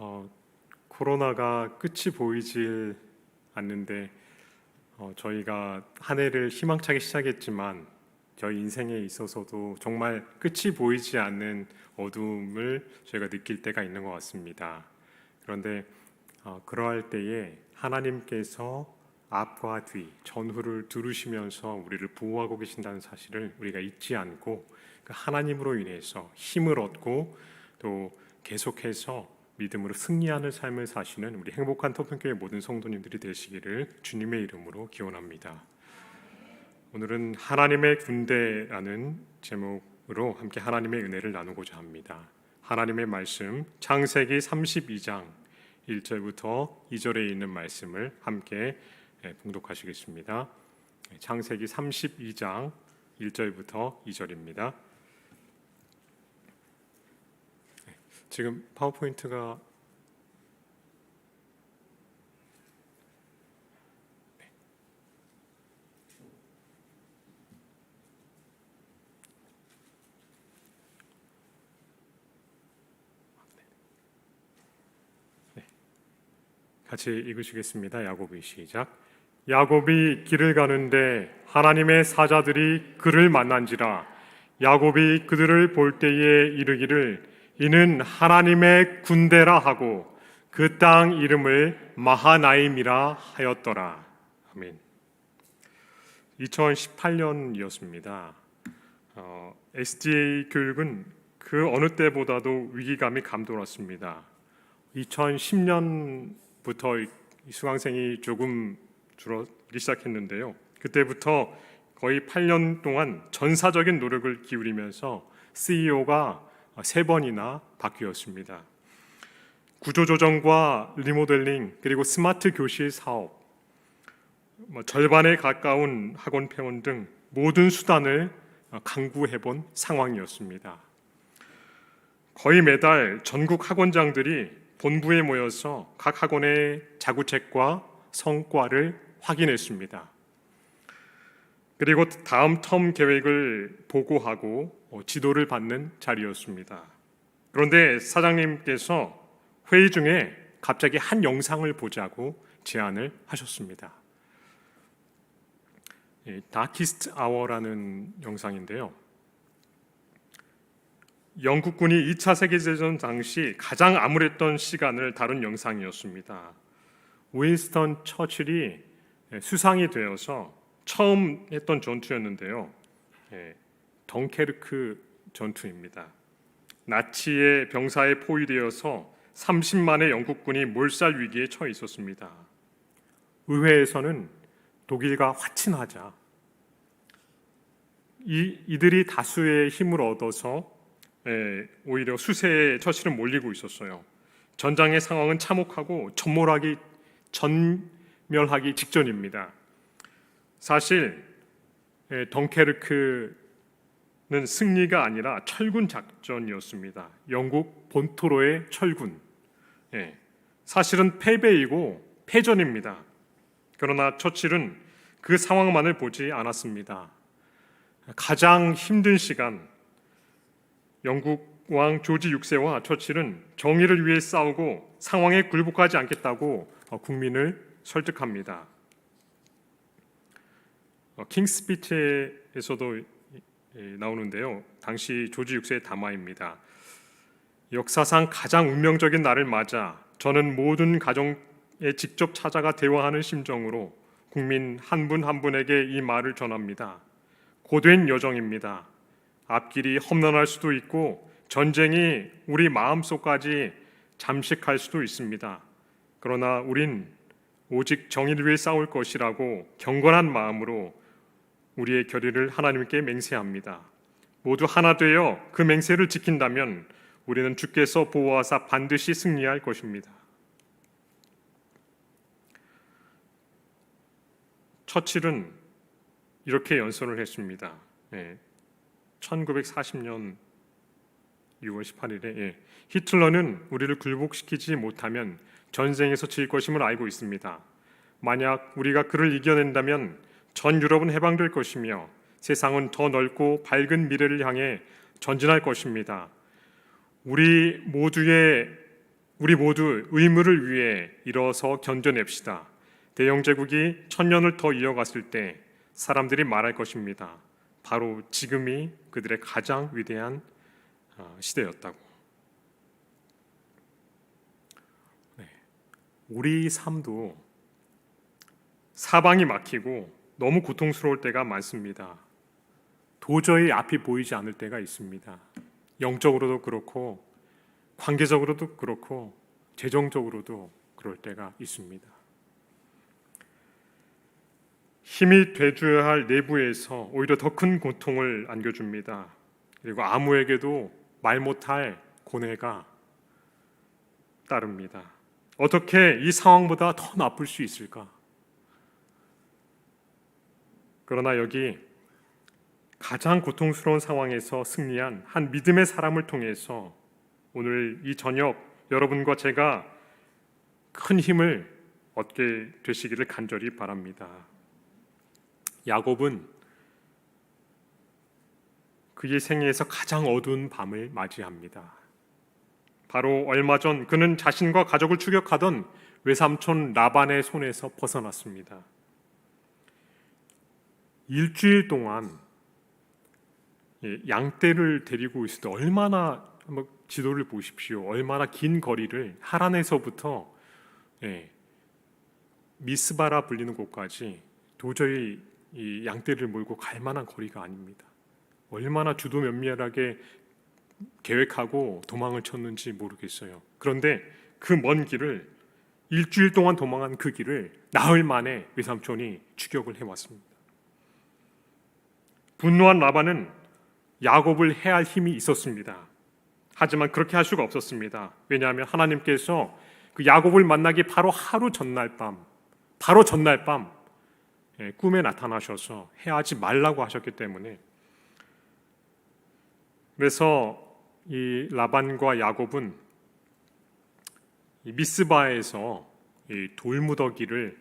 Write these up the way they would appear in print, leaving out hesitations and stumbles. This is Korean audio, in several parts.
어, 코로나가 끝이 보이질 않는데 저희가 한 해를 희망차게 시작했지만 저희 인생에 있어서도 정말 끝이 보이지 않는 어두움을 저희가 느낄 때가 있는 것 같습니다. 그런데 그러할 때에 하나님께서 앞과 뒤, 전후를 두루시면서 우리를 보호하고 계신다는 사실을 우리가 잊지 않고 그 하나님으로 인해서 힘을 얻고 또 계속해서 믿음으로 승리하는 삶을 사시는 우리 행복한 토평교회 모든 성도님들이 되시기를 주님의 이름으로 기원합니다. 오늘은 하나님의 군대라는 제목으로 함께 하나님의 은혜를 나누고자 합니다. 하나님의 말씀 창세기 32장 1절부터 2절에 있는 말씀을 함께 봉독하시겠습니다. 창세기 32장 1절부터 2절입니다. 지금 파워포인트가 같이 읽으시겠습니다. 야곱이 시작. 야곱이 길을 가는데 하나님의 사자들이 그를 만난지라. 야곱이 그들을 볼 때에 이르기를 이는 하나님의 군대라 하고 그 땅 이름을 마하나임이라 하였더라. 아멘. 2018년이었습니다. SDA 교육은 그 어느 때보다도 위기감이 감돌았습니다. 2010년부터 수강생이 조금 줄어들기 시작했는데요. 그때부터 거의 8년 동안 전사적인 노력을 기울이면서 CEO가 3번이나 바뀌었습니다. 구조조정과 리모델링 그리고 스마트 교실 사업, 절반에 가까운 학원 폐원 등 모든 수단을 강구해본 상황이었습니다. 거의 매달 전국 학원장들이 본부에 모여서 각 학원의 자구책과 성과를 확인했습니다. 그리고 다음 텀 계획을 보고하고 지도를 받는 자리였습니다. 그런데 사장님께서 회의 중에 갑자기 한 영상을 보자고 제안을 하셨습니다. 다키스트 아워라는 영상인데요. 영국군이 2차 세계대전 당시 가장 암울했던 시간을 다룬 영상이었습니다. 윈스턴 처칠이 수상이 되어서 처음 했던 전투였는데요. 덩케르크 전투입니다. 나치의 병사에 포위되어서 30만의 영국군이 몰살 위기에 처해 있었습니다. 의회에서는 독일과 화친하자 이들이 다수의 힘을 얻어서 오히려 수세에 처칠은 몰리고 있었어요. 전장의 상황은 참혹하고 전멸하기 직전입니다. 사실 덩케르크는 승리가 아니라 철군 작전이었습니다. 영국 본토로의 철군. 사실은 패배이고 패전입니다. 그러나 처칠은 그 상황만을 보지 않았습니다. 가장 힘든 시간, 영국 왕 조지 6세와 처칠은 정의를 위해 싸우고 상황에 굴복하지 않겠다고 국민을 설득합니다. 킹스 스피치에서도 나오는데요. 당시 조지 6세의 담화입니다. 역사상 가장 운명적인 날을 맞아 저는 모든 가정에 직접 찾아가 대화하는 심정으로 국민 한 분 한 분에게 이 말을 전합니다. 고된 여정입니다. 앞길이 험난할 수도 있고 전쟁이 우리 마음속까지 잠식할 수도 있습니다. 그러나 우린 오직 정의를 위해 싸울 것이라고 경건한 마음으로 우리의 결의를 하나님께 맹세합니다. 모두 하나 되어 그 맹세를 지킨다면 우리는 주께서 보호하사 반드시 승리할 것입니다. 처칠은 이렇게 연설을 했습니다. 1940년 6월 18일에 히틀러는 우리를 굴복시키지 못하면 전쟁에서 질 것임을 알고 있습니다. 만약 우리가 그를 이겨낸다면 전 유럽은 해방될 것이며 세상은 더 넓고 밝은 미래를 향해 전진할 것입니다. 우리 모두의 우리 모두 의무를 위해 일어서 견뎌냅시다. 대영 제국이 1000년을 더 이어갔을 때 사람들이 말할 것입니다. 바로 지금이 그들의 가장 위대한 시대였다고. 우리 삶도 사방이 막히고 너무 고통스러울 때가 많습니다. 도저히 앞이 보이지 않을 때가 있습니다. 영적으로도 그렇고 관계적으로도 그렇고 재정적으로도 그럴 때가 있습니다. 힘이 돼줘야 할 내부에서 오히려 더 큰 고통을 안겨줍니다. 그리고 아무에게도 말 못할 고뇌가 따릅니다. 어떻게 이 상황보다 더 나쁠 수 있을까? 그러나 여기 가장 고통스러운 상황에서 승리한 한 믿음의 사람을 통해서 오늘 이 저녁 여러분과 제가 큰 힘을 얻게 되시기를 간절히 바랍니다. 야곱은 그의 생애에서 가장 어두운 밤을 맞이합니다. 바로 얼마 전 그는 자신과 가족을 추격하던 외삼촌 라반의 손에서 벗어났습니다. 일주일 동안 양떼를 데리고 있을 때 얼마나, 한번 지도를 보십시오. 얼마나 긴 거리를 하란에서부터 미스바라 불리는 곳까지 도저히 이 양떼를 몰고 갈 만한 거리가 아닙니다. 얼마나 주도면밀하게 계획하고 도망을 쳤는지 모르겠어요. 그런데 그 먼 길을, 일주일 동안 도망한 그 길을 나흘 만에 외삼촌이 추격을 해왔습니다. 분노한 라반은 야곱을 해할 힘이 있었습니다. 하지만 그렇게 할 수가 없었습니다. 왜냐하면 하나님께서 그 야곱을 만나기 바로 전날 밤 꿈에 나타나셔서 해하지 말라고 하셨기 때문에, 그래서 이 라반과 야곱은 이 미스바에서 이 돌무더기를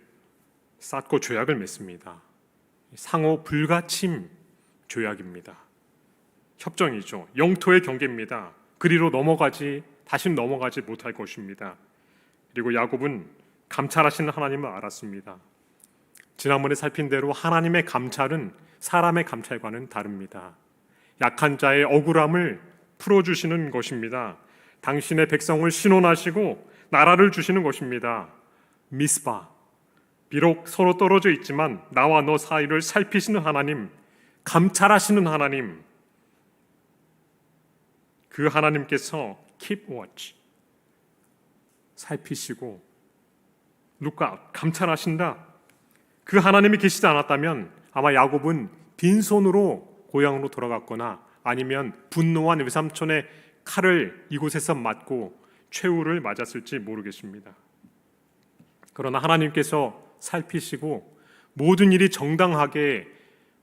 쌓고 조약을 맺습니다. 상호 불가침 조약입니다. 협정이죠. 영토의 경계입니다. 그리로 다시는 넘어가지 못할 것입니다. 그리고 야곱은 감찰하시는 하나님을 알았습니다. 지난번에 살핀 대로 하나님의 감찰은 사람의 감찰과는 다릅니다. 약한 자의 억울함을 풀어주시는 것입니다. 당신의 백성을 신원하시고 나라를 주시는 것입니다. 미스바, 비록 서로 떨어져 있지만 나와 너 사이를 살피시는 하나님, 감찰하시는 하나님, 그 하나님께서 keep watch, 살피시고 look out, 감찰하신다. 그 하나님이 계시지 않았다면 아마 야곱은 빈손으로 고향으로 돌아갔거나 아니면 분노한 외삼촌의 칼을 이곳에서 맞고 최후를 맞았을지 모르겠습니다. 그러나 하나님께서 살피시고 모든 일이 정당하게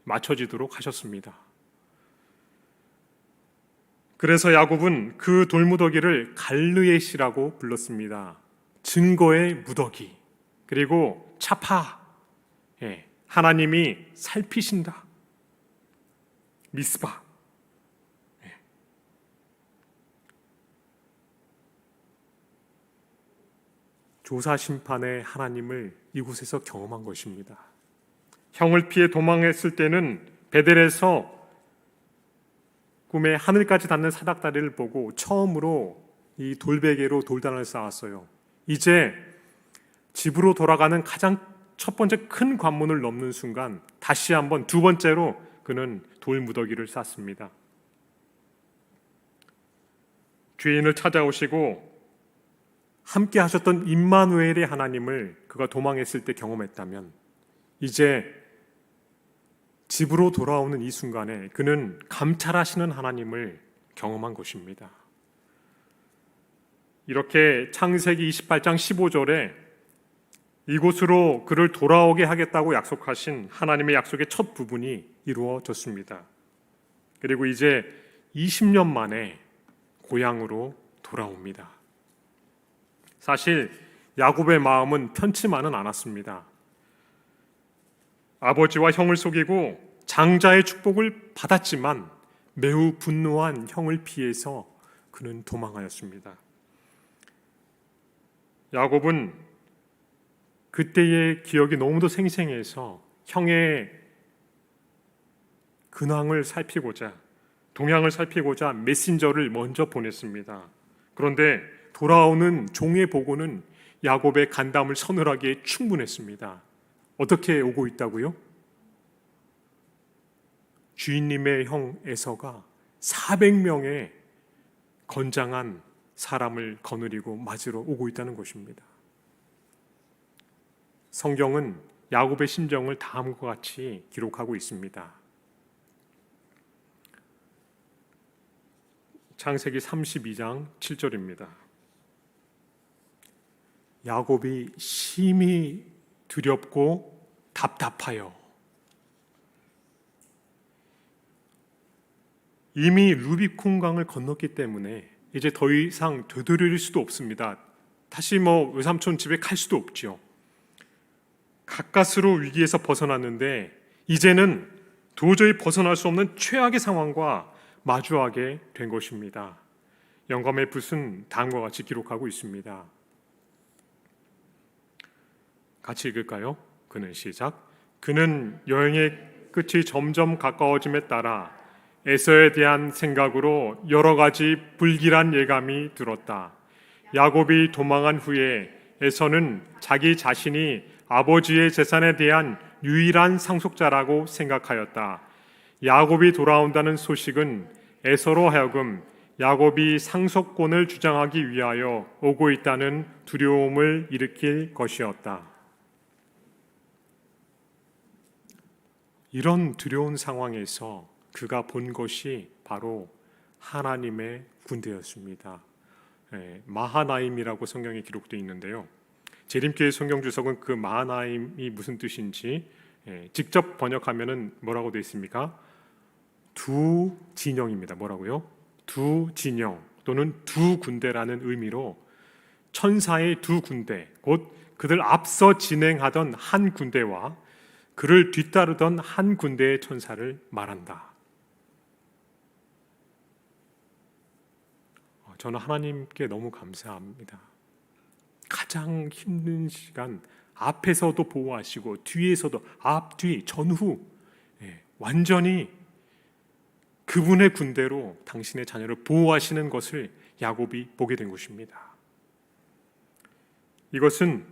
맞춰지도록 하셨습니다. 그래서 야곱은 그 돌무더기를 갈르엣이라고 불렀습니다. 증거의 무더기. 그리고 차파, 하나님이 살피신다. 미스바. 조사 심판의 하나님을 이곳에서 경험한 것입니다. 형을 피해 도망했을 때는 베델에서 꿈에 하늘까지 닿는 사닥다리를 보고 처음으로 이 돌베개로 돌단을 쌓았어요. 이제 집으로 돌아가는 가장 첫 번째 큰 관문을 넘는 순간 다시 한번 두 번째로 그는 돌무더기를 쌓습니다. 죄인을 찾아오시고 함께 하셨던 임마누엘의 하나님을 그가 도망했을 때 경험했다면 이제 집으로 돌아오는 이 순간에 그는 감찰하시는 하나님을 경험한 것입니다. 이렇게 창세기 28장 15절에 이곳으로 그를 돌아오게 하겠다고 약속하신 하나님의 약속의 첫 부분이 이루어졌습니다. 그리고 이제 20년 만에 고향으로 돌아옵니다. 사실 야곱의 마음은 편치만은 않았습니다. 아버지와 형을 속이고 장자의 축복을 받았지만 매우 분노한 형을 피해서 그는 도망하였습니다. 야곱은 그때의 기억이 너무도 생생해서 형의 근황을 살피고자, 동향을 살피고자 메신저를 먼저 보냈습니다. 그런데 돌아오는 종의 보고는 야곱의 간담을 서늘하기에 충분했습니다. 어떻게 오고 있다고요? 주인님의 형 에서가 400명의 건장한 사람을 거느리고 맞으러 오고 있다는 것입니다. 성경은 야곱의 심정을 다음과 같이 기록하고 있습니다. 창세기 32장 7절입니다. 야곱이 심히 두렵고 답답하여 이미 루비콘강을 건넜기 때문에 이제 더 이상 되돌릴 수도 없습니다. 다시 외삼촌 집에 갈 수도 없죠. 가까스로 위기에서 벗어났는데 이제는 도저히 벗어날 수 없는 최악의 상황과 마주하게 된 것입니다. 영감의 붓은 다음과 같이 기록하고 있습니다. 같이 읽을까요? 그는 시작. 그는 여행의 끝이 점점 가까워짐에 따라 에서에 대한 생각으로 여러 가지 불길한 예감이 들었다. 야곱이 도망한 후에 에서는 자기 자신이 아버지의 재산에 대한 유일한 상속자라고 생각하였다. 야곱이 돌아온다는 소식은 에서로 하여금 야곱이 상속권을 주장하기 위하여 오고 있다는 두려움을 일으킬 것이었다. 이런 두려운 상황에서 그가 본 것이 바로 하나님의 군대였습니다. 마하나임이라고 성경에 기록되어 있는데요. 재림교회 성경주석은 그 마하나임이 무슨 뜻인지 직접 번역하면은 뭐라고 되어 있습니까? 두 진영입니다. 뭐라고요? 두 진영 또는 두 군대라는 의미로 천사의 두 군대, 곧 그들 앞서 진행하던 한 군대와 그를 뒤따르던 한 군대의 천사를 말한다. 저는 하나님께 너무 감사합니다. 가장 힘든 시간 앞에서도 보호하시고 뒤에서도 앞뒤 전후 완전히 그분의 군대로 당신의 자녀를 보호하시는 것을 야곱이 보게 된 것입니다. 이것은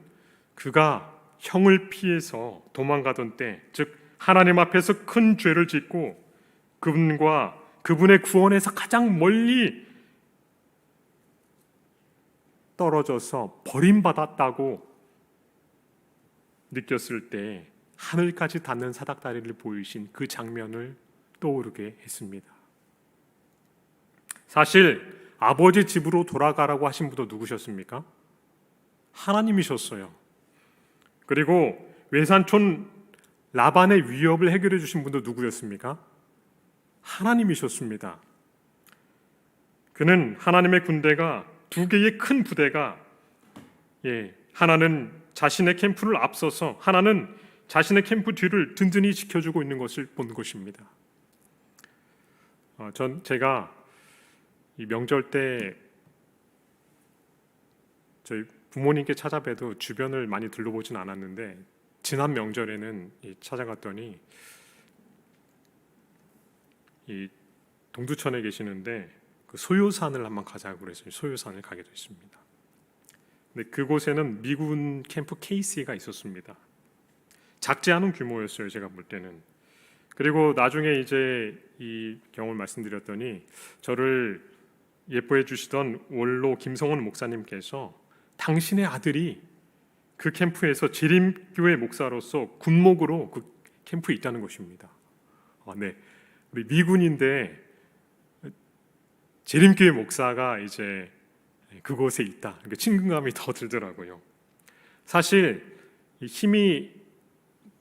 그가 형을 피해서 도망가던 때, 즉 하나님 앞에서 큰 죄를 짓고 그분과 그분의 구원에서 가장 멀리 떨어져서 버림받았다고 느꼈을 때 하늘까지 닿는 사닥다리를 보이신 그 장면을 떠오르게 했습니다. 사실 아버지 집으로 돌아가라고 하신 분도 누구셨습니까? 하나님이셨어요. 그리고 외삼촌 라반의 위협을 해결해 주신 분도 누구였습니까? 하나님이셨습니다. 그는 하나님의 군대가 두 개의 큰 부대가 하나는 자신의 캠프를 앞서서 하나는 자신의 캠프 뒤를 든든히 지켜주고 있는 것을 본 것입니다. 제가 이 명절 때 저희 부모님께 찾아뵈도 주변을 많이 둘러보진 않았는데 지난 명절에는 찾아갔더니 이 동두천에 계시는데 그 소요산을 한번 가자고 그래서 소요산을 가게 됐습니다. 근데 그곳에는 미군 캠프 KC가 있었습니다. 작지 않은 규모였어요, 제가 볼 때는. 그리고 나중에 이제 이 경험을 말씀드렸더니 저를 예뻐해 주시던 원로 김성원 목사님께서 당신의 아들이 그 캠프에서 재림교회 목사로서 군목으로 그 캠프에 있다는 것입니다. 네, 우리 미군인데 재림교회 목사가 이제 그곳에 있다. 그러니까 친근감이 더 들더라고요. 사실 힘이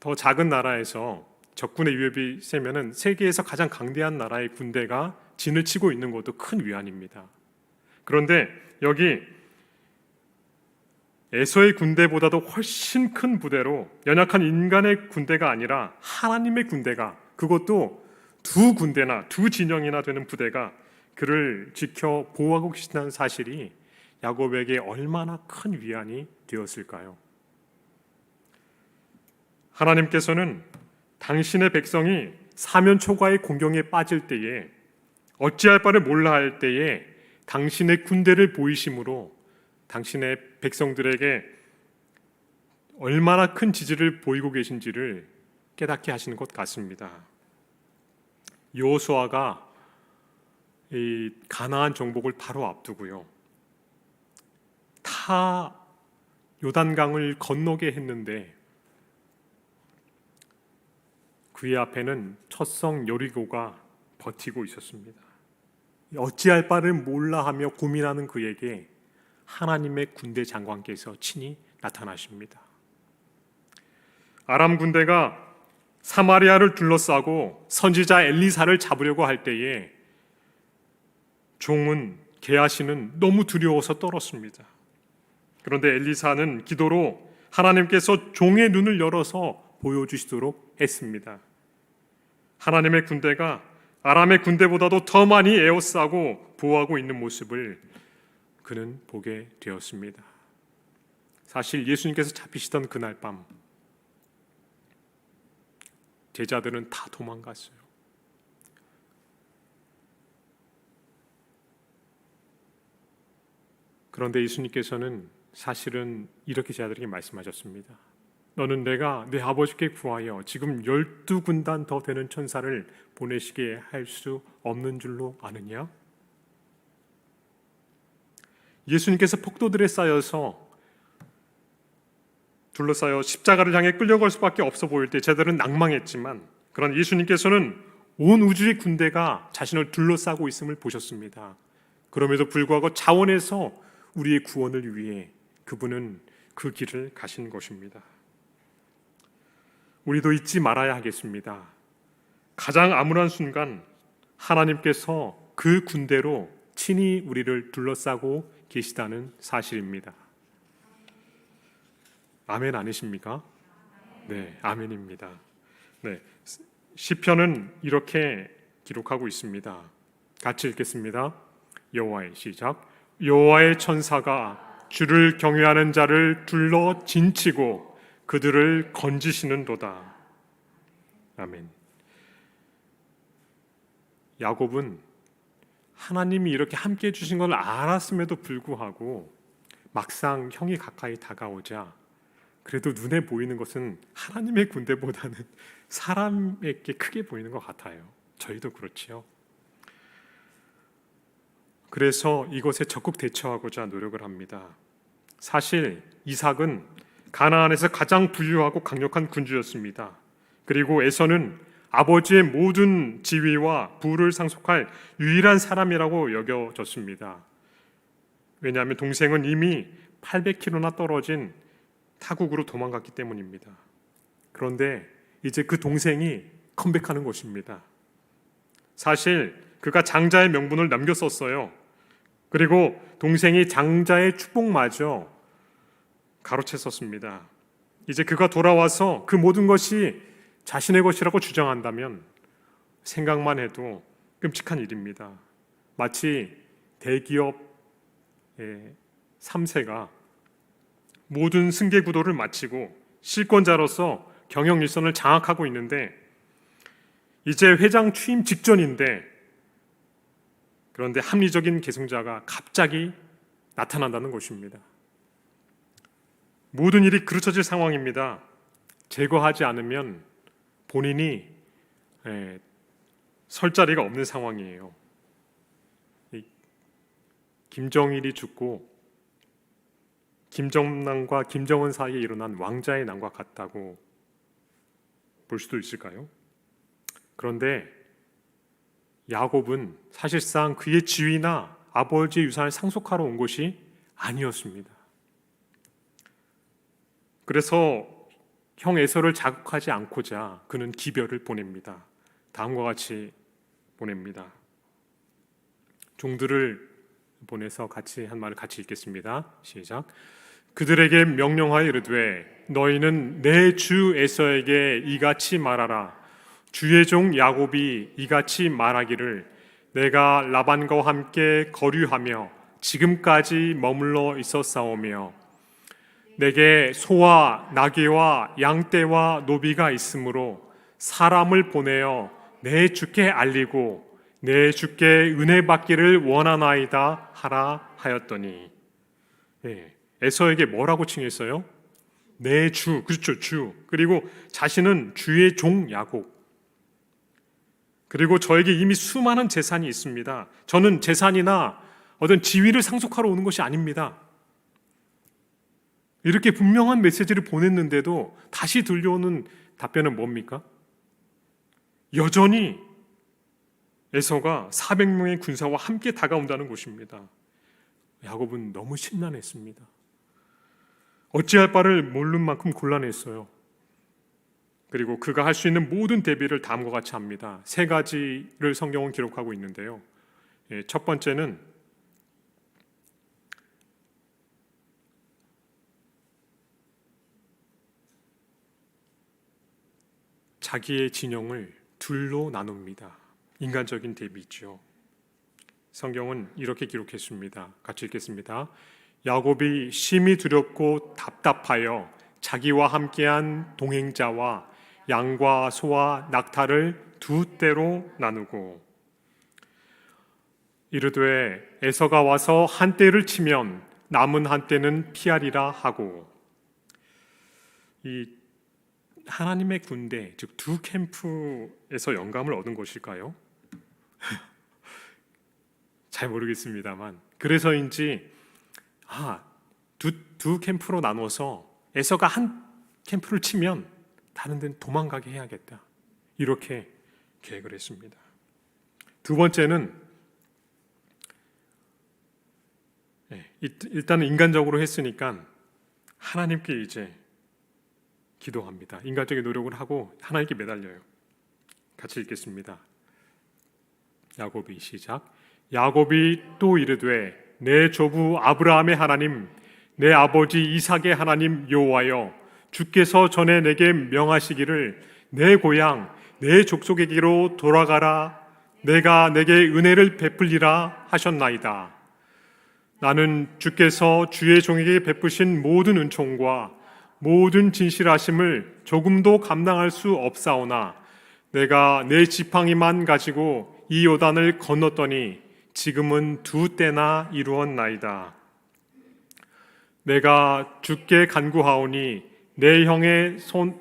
더 작은 나라에서 적군의 위협이 세면은 세계에서 가장 강대한 나라의 군대가 진을 치고 있는 것도 큰 위안입니다. 그런데 여기 에서의 군대보다도 훨씬 큰 부대로 연약한 인간의 군대가 아니라 하나님의 군대가, 그것도 두 군대나 두 진영이나 되는 부대가 그를 지켜 보호하고 계신다는 사실이 야곱에게 얼마나 큰 위안이 되었을까요? 하나님께서는 당신의 백성이 사면초가의 공경에 빠질 때에, 어찌할 바를 몰라 할 때에 당신의 군대를 보이심으로 당신의 백성들에게 얼마나 큰 지지를 보이고 계신지를 깨닫게 하시는 것 같습니다. 여호수아가 이 가나안 정복을 바로 앞두고요, 타 요단강을 건너게 했는데 그의 앞에는 첫 성 여리고가 버티고 있었습니다. 어찌할 바를 몰라 하며 고민하는 그에게 하나님의 군대 장관께서 친히 나타나십니다. 아람 군대가 사마리아를 둘러싸고 선지자 엘리사를 잡으려고 할 때에 종은 게하시는 너무 두려워서 떨었습니다. 그런데 엘리사는 기도로 하나님께서 종의 눈을 열어서 보여주시도록 했습니다. 하나님의 군대가 아람의 군대보다도 더 많이 에워싸고 보호하고 있는 모습을 그는 보게 되었습니다. 사실 예수님께서 잡히시던 그날 밤 제자들은 다 도망갔어요. 그런데 예수님께서는 사실은 이렇게 제자들에게 말씀하셨습니다. 너는 내가 내 아버지께 구하여 지금 12군단 더 되는 천사를 보내시게 할 수 없는 줄로 아느냐? 예수님께서 폭도들에 둘러싸여 십자가를 향해 끌려갈 수밖에 없어 보일 때 제자들은 낭망했지만, 그런 예수님께서는 온 우주의 군대가 자신을 둘러싸고 있음을 보셨습니다. 그럼에도 불구하고 자원해서 우리의 구원을 위해 그분은 그 길을 가신 것입니다. 우리도 잊지 말아야 하겠습니다. 가장 암울한 순간 하나님께서 그 군대로 친히 우리를 둘러싸고 계시다는 사실입니다. 아멘 아니십니까? 네, 아멘입니다. 네, 시편은 이렇게 기록하고 있습니다. 같이 읽겠습니다. 여호와의 시작. 여호와의 천사가 주를 경외하는 자를 둘러 진치고 그들을 건지시는도다. 아멘. 야곱은 하나님이 이렇게 함께 해주신 걸 알았음에도 불구하고 막상 형이 가까이 다가오자 그래도 눈에 보이는 것은 하나님의 군대보다는 사람에게 크게 보이는 것 같아요. 저희도 그렇지요. 그래서 이것에 적극 대처하고자 노력을 합니다. 사실 이삭은 가나안에서 가장 부유하고 강력한 군주였습니다. 그리고 에서는 아버지의 모든 지위와 부를 상속할 유일한 사람이라고 여겨졌습니다. 왜냐하면 동생은 이미 800km나 떨어진 타국으로 도망갔기 때문입니다. 그런데 이제 그 동생이 컴백하는 것입니다. 사실 그가 장자의 명분을 남겼었어요. 그리고 동생이 장자의 축복마저 가로챘었습니다. 이제 그가 돌아와서 그 모든 것이 자신의 것이라고 주장한다면 생각만 해도 끔찍한 일입니다. 마치 대기업 3세가 모든 승계 구도를 마치고 실권자로서 경영 일선을 장악하고 있는데 이제 회장 취임 직전인데, 그런데 합리적인 계승자가 갑자기 나타난다는 것입니다. 모든 일이 그르쳐질 상황입니다. 제거하지 않으면 본인이 설 자리가 없는 상황이에요. 김정일이 죽고 김정남과 김정은 사이에 일어난 왕자의 난과 같다고 볼 수도 있을까요? 그런데 야곱은 사실상 그의 지위나 아버지의 유산을 상속하러 온 것이 아니었습니다. 그래서 형 에서를 자극하지 않고자 그는 기별을 보냅니다. 다음과 같이 보냅니다. 종들을 보내서 같이 한 말을 같이 읽겠습니다. 시작. 그들에게 명령하여 이르되 너희는 내 주 에서에게 이같이 말하라. 주의 종 야곱이 이같이 말하기를 내가 라반과 함께 거류하며 지금까지 머물러 있었사오며 내게 소와 나귀와 양떼와 노비가 있으므로 사람을 보내어 내 주께 알리고 내 주께 은혜 받기를 원하나이다 하라 하였더니, 에서에게 뭐라고 칭했어요? 내 주, 그렇죠, 주. 그리고 자신은 주의 종 야곱. 그리고 저에게 이미 수많은 재산이 있습니다. 저는 재산이나 어떤 지위를 상속하러 오는 것이 아닙니다. 이렇게 분명한 메시지를 보냈는데도 다시 들려오는 답변은 뭡니까? 여전히 에서가 400명의 군사와 함께 다가온다는 것입니다. 야곱은 너무 심란했습니다. 어찌할 바를 모르는 만큼 곤란했어요. 그리고 그가 할 수 있는 모든 대비를 다음과 같이 합니다. 세 가지를 성경은 기록하고 있는데요. 첫 번째는 자기의 진영을 둘로 나눕니다. 인간적인 대비죠. 성경은 이렇게 기록했습니다. 같이 읽겠습니다. 야곱이 심히 두렵고 답답하여 자기와 함께한 동행자와 양과 소와 낙타를 두 떼로 나누고 이르되 에서가 와서 한 떼를 치면 남은 한 떼는 피하리라 하고, 이 하나님의 군대, 즉 두 캠프에서 영감을 얻은 것일까요? 잘 모르겠습니다만 그래서인지 두 캠프로 나눠서 에서가 한 캠프를 치면 다른 데는 도망가게 해야겠다, 이렇게 계획을 했습니다. 두 번째는 일단은 인간적으로 했으니까 하나님께 이제 기도합니다. 인간적인 노력을 하고 하나님께 매달려요. 같이 읽겠습니다. 야곱이 시작. 야곱이 또 이르되 내 조부 아브라함의 하나님, 내 아버지 이삭의 하나님 여호와여, 주께서 전에 내게 명하시기를 내 고향 내 족속에게로 돌아가라, 내가 내게 은혜를 베풀리라 하셨나이다. 나는 주께서 주의 종에게 베푸신 모든 은총과 모든 진실하심을 조금도 감당할 수 없사오나 내가 내 지팡이만 가지고 이 요단을 건넜더니 지금은 두 때나 이루었나이다. 내가 주께 간구하오니 내 형의 손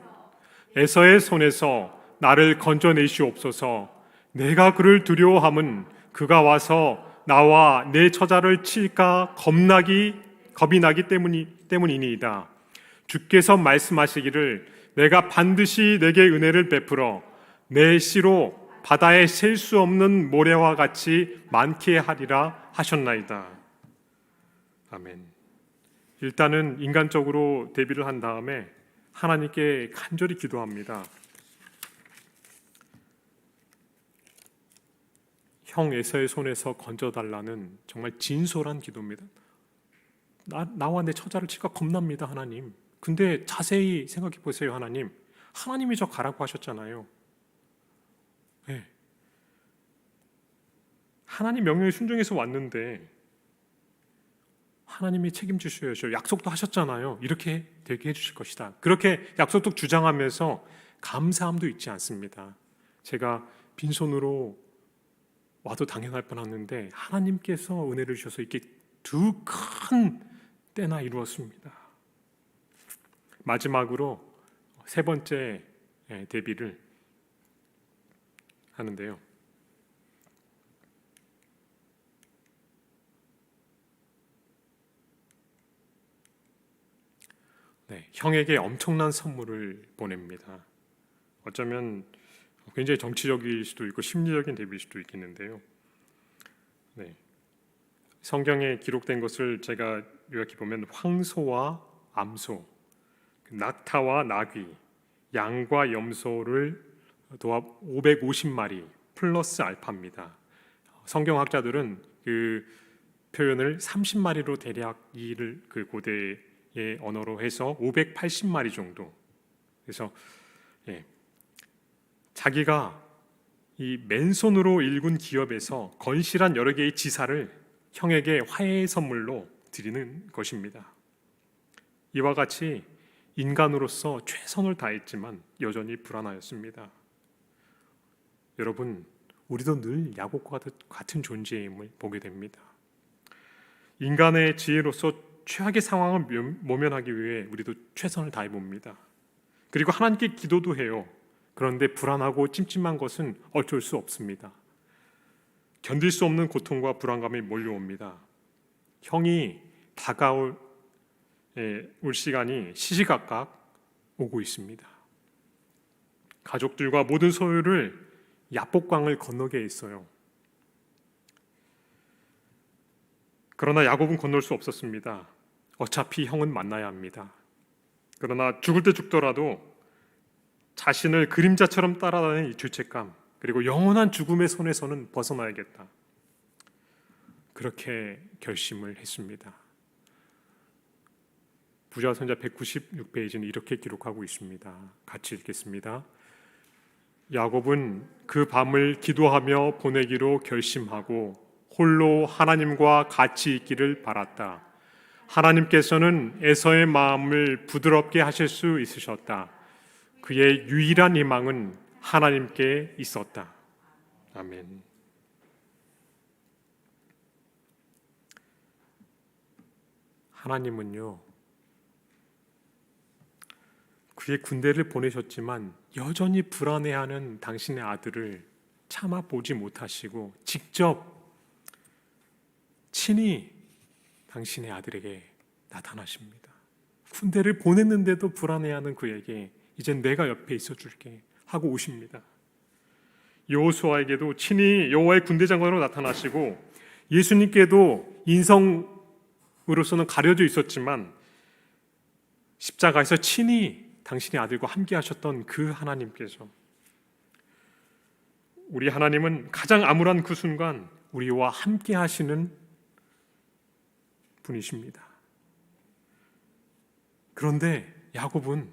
에서의 손에서 나를 건져내시옵소서. 내가 그를 두려워함은 그가 와서 나와 내 처자를 칠까 겁이 나기 때문이니이다. 주께서 말씀하시기를 내가 반드시 내게 은혜를 베풀어 내 씨로 바다에 셀 수 없는 모래와 같이 많게 하리라 하셨나이다. 아멘. 일단은 인간적으로 대비를 한 다음에 하나님께 간절히 기도합니다. 형 에서의 손에서 건져달라는 정말 진솔한 기도입니다. 나와 내 처자를 칠까 겁납니다, 하나님. 근데 자세히 생각해 보세요, 하나님. 하나님이 저 가라고 하셨잖아요. 네. 하나님 명령에 순종해서 왔는데 하나님이 책임지셔야죠. 약속도 하셨잖아요. 이렇게 되게 해주실 것이다. 그렇게 약속도 주장하면서 감사함도 잊지 않습니다. 제가 빈손으로 와도 당연할 뻔했는데 하나님께서 은혜를 주셔서 이렇게 두 큰 때나 이루었습니다. 마지막으로 세 번째 대비를 하는데요. 형에게 엄청난 선물을 보냅니다. 어쩌면 굉장히 정치적일 수도 있고 심리적인 대비일 수도 있겠는데요. 성경에 기록된 것을 제가 요약해 보면 황소와 암소, 낙타와 나귀, 양과 염소를 도합 550마리 플러스 알파입니다. 성경학자들은 그 표현을 30마리로 대략 이를 그 고대의 언어로 해서 580마리 정도. 그래서 자기가 이 맨손으로 일군 기업에서 건실한 여러 개의 지사를 형에게 화해의 선물로 드리는 것입니다. 이와 같이 인간으로서 최선을 다했지만 여전히 불안하였습니다. 여러분, 우리도 늘 야곱과 같은 존재임을 보게 됩니다. 인간의 지혜로서 최악의 상황을 모면하기 위해 우리도 최선을 다해봅니다. 그리고 하나님께 기도도 해요. 그런데 불안하고 찜찜한 것은 어쩔 수 없습니다. 견딜 수 없는 고통과 불안감이 몰려옵니다. 형이 다가올 시간이 시시각각 오고 있습니다. 가족들과 모든 소유를 야복강을 건너게 있어요. 그러나 야곱은 건널 수 없었습니다. 어차피 형은 만나야 합니다. 그러나 죽을 때 죽더라도 자신을 그림자처럼 따라다니는 이 죄책감, 그리고 영원한 죽음의 손에서는 벗어나야겠다. 그렇게 결심을 했습니다. 부자선자 196페이지는 이렇게 기록하고 있습니다. 같이 읽겠습니다. 야곱은 그 밤을 기도하며 보내기로 결심하고 홀로 하나님과 같이 있기를 바랐다. 하나님께서는 에서의 마음을 부드럽게 하실 수 있으셨다. 그의 유일한 희망은 하나님께 있었다. 아멘. 하나님은요, 그의 군대를 보내셨지만 여전히 불안해하는 당신의 아들을 참아 보지 못하시고 직접 친히 당신의 아들에게 나타나십니다. 군대를 보냈는데도 불안해하는 그에게 이젠 내가 옆에 있어 줄게 하고 오십니다. 여호수아에게도 친히 여호와의 군대 장관으로 나타나시고 예수님께도 인성으로서는 가려져 있었지만 십자가에서 친히 당신의 아들과 함께 하셨던 그 하나님께서, 우리 하나님은 가장 암울한 그 순간 우리와 함께 하시는 분이십니다. 그런데 야곱은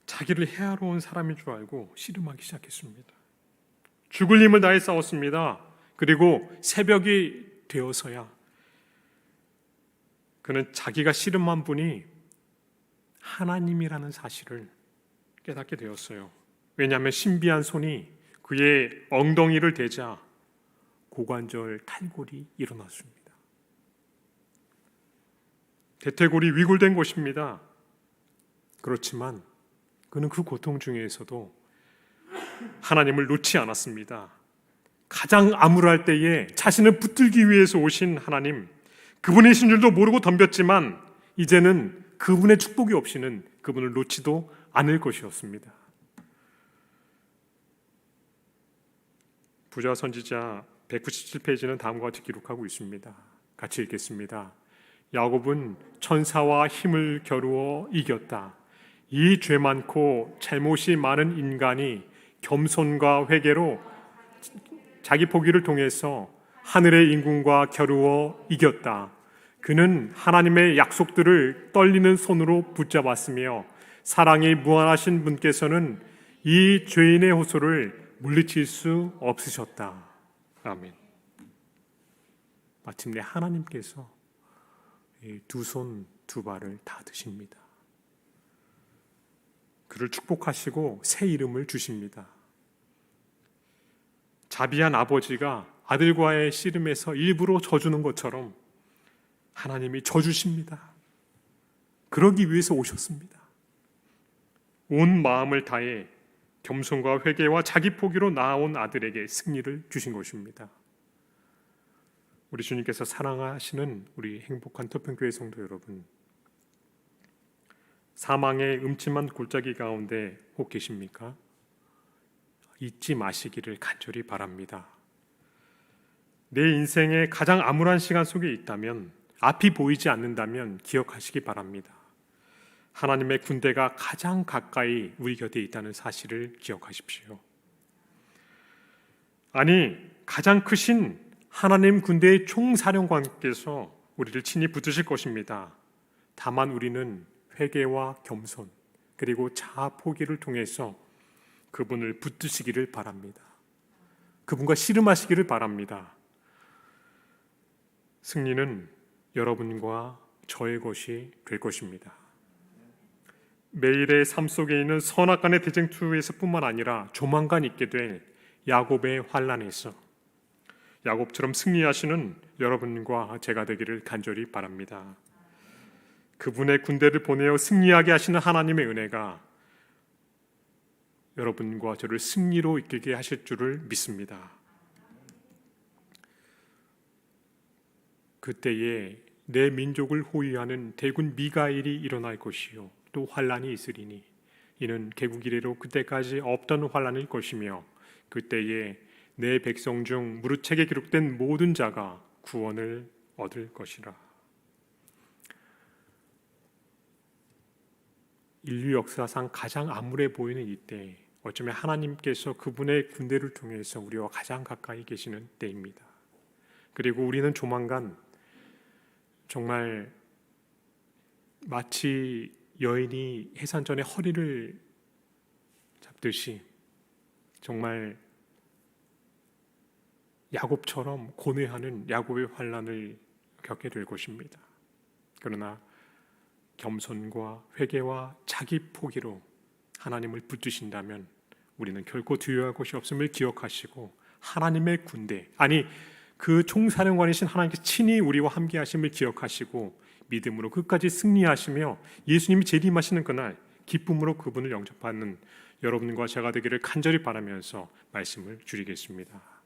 자기를 해하러 온 사람인 줄 알고 씨름하기 시작했습니다. 죽을 힘을 다해 싸웠습니다. 그리고 새벽이 되어서야 그는 자기가 씨름한 분이 하나님이라는 사실을 깨닫게 되었어요. 왜냐하면 신비한 손이 그의 엉덩이를 대자 고관절 탈골이 일어났습니다. 대퇴골이 위골된 것입니다. 그렇지만 그는 그 고통 중에서도 하나님을 놓지 않았습니다. 가장 암울할 때에 자신을 붙들기 위해서 오신 하나님, 그분이신 줄도 모르고 덤볐지만 이제는 그분의 축복이 없이는 그분을 놓지도 않을 것이었습니다. 부자 선지자 197페이지는 다음과 같이 기록하고 있습니다. 같이 읽겠습니다. 야곱은 천사와 힘을 겨루어 이겼다. 이 죄 많고 잘못이 많은 인간이 겸손과 회개로 자기 포기를 통해서 하늘의 인군과 겨루어 이겼다. 그는 하나님의 약속들을 떨리는 손으로 붙잡았으며 사랑이 무한하신 분께서는 이 죄인의 호소를 물리칠 수 없으셨다. 아멘. 마침내 하나님께서 두 손 두 발을 다 드십니다. 그를 축복하시고 새 이름을 주십니다. 자비한 아버지가 아들과의 씨름에서 일부러 져주는 것처럼 하나님이 져주십니다. 그러기 위해서 오셨습니다. 온 마음을 다해 겸손과 회개와 자기 포기로 나아온 아들에게 승리를 주신 것입니다. 우리 주님께서 사랑하시는 우리 행복한 토평교회 성도 여러분, 사망의 음침한 골짜기 가운데 혹 계십니까? 잊지 마시기를 간절히 바랍니다. 내 인생의 가장 암울한 시간 속에 있다면, 앞이 보이지 않는다면 기억하시기 바랍니다. 하나님의 군대가 가장 가까이 우리 곁에 있다는 사실을 기억하십시오. 아니, 가장 크신 하나님 군대의 총사령관께서 우리를 친히 붙드실 것입니다. 다만 우리는 회개와 겸손 그리고 자아 포기를 통해서 그분을 붙드시기를 바랍니다. 그분과 씨름하시기를 바랍니다. 승리는 여러분과 저의 것이 될 것입니다. 매일의 삶 속에 있는 선악간의 대쟁투에서뿐만 아니라 조만간 있게 될 야곱의 환난에서 야곱처럼 승리하시는 여러분과 제가 되기를 간절히 바랍니다. 그분의 군대를 보내어 승리하게 하시는 하나님의 은혜가 여러분과 저를 승리로 이끌게 하실 줄을 믿습니다. 그때에 내 민족을 호위하는 대군 미가엘이 일어날 것이요 또 환란이 있으리니 이는 개국 이래로 그때까지 없던 환란일 것이며 그때에 내 백성 중 무릇 책에 기록된 모든 자가 구원을 얻을 것이라. 인류 역사상 가장 암울해 보이는 이때 어쩌면 하나님께서 그분의 군대를 통해서 우리와 가장 가까이 계시는 때입니다. 그리고 우리는 조만간 정말 마치 여인이 해산전에 허리를 잡듯이 정말 야곱처럼 고뇌하는 야곱의 환난을 겪게 될 것입니다. 그러나 겸손과 회개와 자기 포기로 하나님을 붙드신다면 우리는 결코 두려워할 것이 없음을 기억하시고 하나님의 군대, 아니 그 총사령관이신 하나님께서 친히 우리와 함께 하심을 기억하시고 믿음으로 끝까지 승리하시며 예수님이 재림하시는 그날 기쁨으로 그분을 영접하는 여러분과 제가 되기를 간절히 바라면서 말씀을 줄이겠습니다.